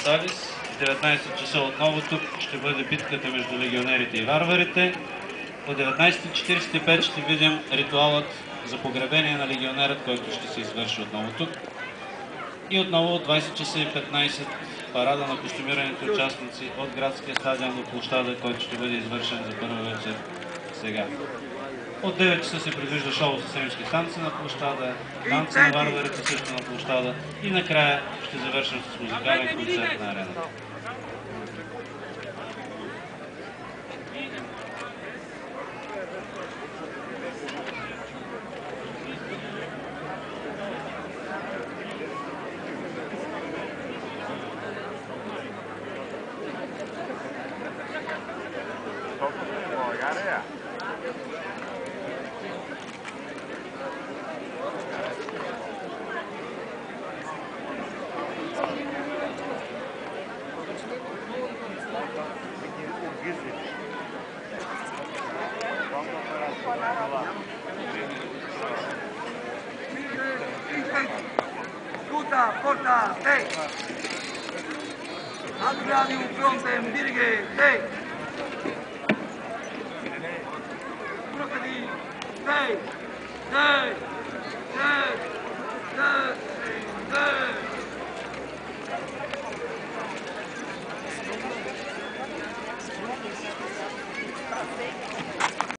Салис. В 19 часа отново тук ще бъде битката между легионерите и варварите. От 19:45 ще видим ритуалът за погребение на легионерът, който ще се извърши отново тук. И отново от 20:15 парада на костюмираните участници от градския стадион до площада, който ще бъде извършен за първа вечер сега. От 9 часа се предвижда шоу с римски танци на площада, танци на варварите също на площада и накрая ще завършим с музикален концерт на арената. Scusa, porta, sei! Abbiamo un fronte, un dirighe, sei! Uno che di, sei!